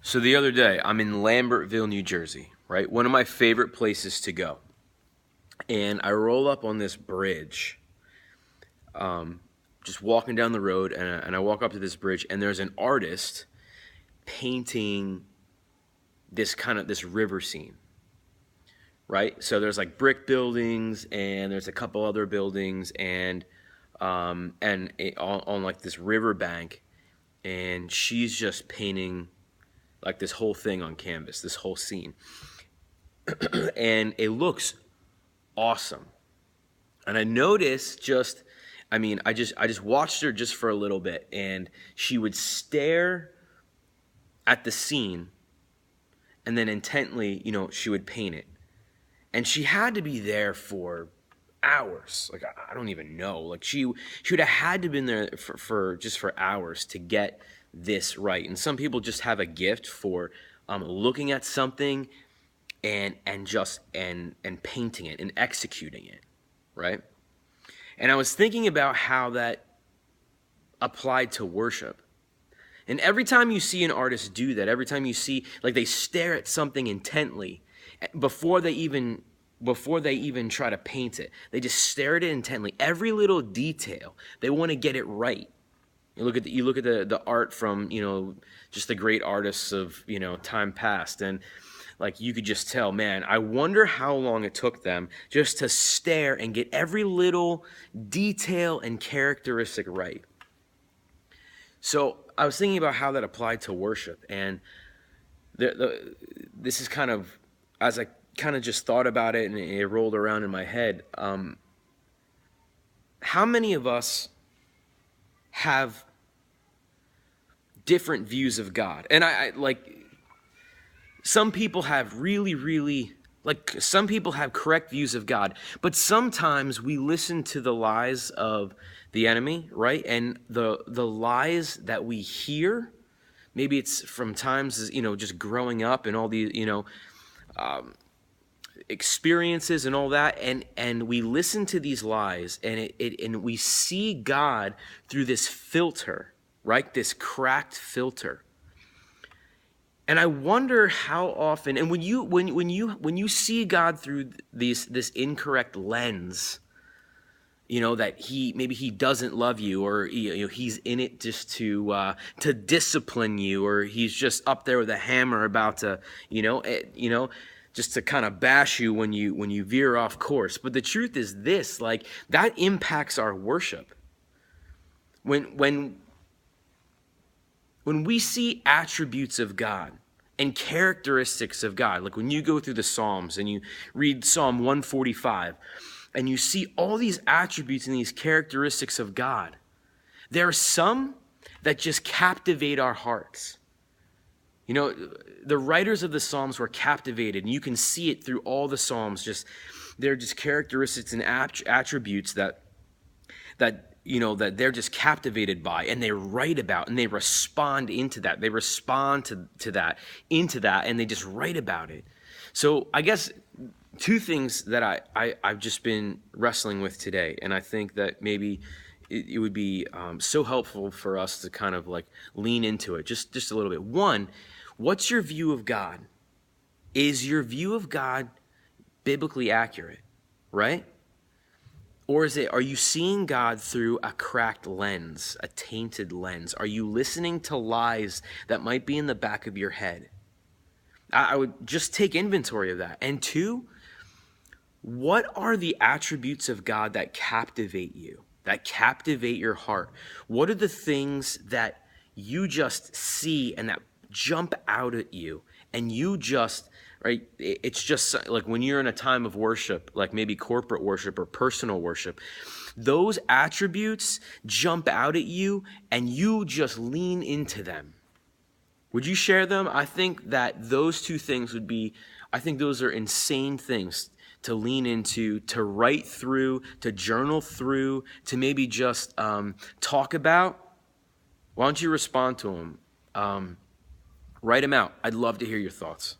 So the other day, I'm in Lambertville, New Jersey, right? One of my favorite places to go. And I roll up on this bridge, just walking down the road, and I walk up to this bridge, and there's an artist painting this river scene, right? So there's like brick buildings, and there's a couple other buildings, on like this river bank, and she's just painting like this whole thing on canvas, this whole scene. And it looks awesome. And I noticed I just watched her just for a little bit, and she would stare at the scene and then intently, she would paint it. And she had to be there for hours. Like, I don't even know. Like, she would have had to been there for hours to get this right. And some people just have a gift for looking at something and painting it and executing it, right? And I was thinking about how that applied to worship. And every time you see an artist do that, every time you see, like, they stare at something intently before they even try to paint it, they just stare at it intently. Every little detail, they want to get it right. You look at the art from, just the great artists of, time past, and like, you could just tell, man, I wonder how long it took them just to stare and get every little detail and characteristic right. So I was thinking about how that applied to worship, and this is kind of, as I kind of just thought about it and it rolled around in my head, how many of us have different views of God? And I like, some people have some people have correct views of God, but sometimes we listen to the lies of the enemy, right? And the lies that we hear, maybe it's from times, just growing up and all these, experiences and all that, and we listen to these lies, and we see God through this filter, right? This cracked filter. And I wonder how often, and when you see God through this incorrect lens, that he doesn't love you, or he's in it just to discipline you, or he's just up there with a hammer about to just to kind of bash you when you veer off course. But the truth is this, like, that impacts our worship. When we see attributes of God and characteristics of God, like when you go through the Psalms and you read Psalm 145 and you see all these attributes and these characteristics of God, there are some that just captivate our hearts. The writers of the Psalms were captivated, and you can see it through all the Psalms. They're just characteristics and attributes that they're just captivated by, and they write about, and they respond into that. They respond to that, and they just write about it. So I guess two things that I've just been wrestling with today, and I think that maybe it would be so helpful for us to kind of like lean into it just a little bit. One, what's your view of God? Is your view of God biblically accurate, right? Or are you seeing God through a cracked lens, a tainted lens? Are you listening to lies that might be in the back of your head? I would just take inventory of that. And two, what are the attributes of God that captivate you, that captivate your heart? What are the things that you just see and that jump out at you, and you just, right? It's just like when you're in a time of worship, like maybe corporate worship or personal worship, those attributes jump out at you and you just lean into them. Would you share them? I think that those two things those are insane things to lean into, to write through, to journal through, to maybe just talk about. Why don't you respond to them? Write them out. I'd love to hear your thoughts.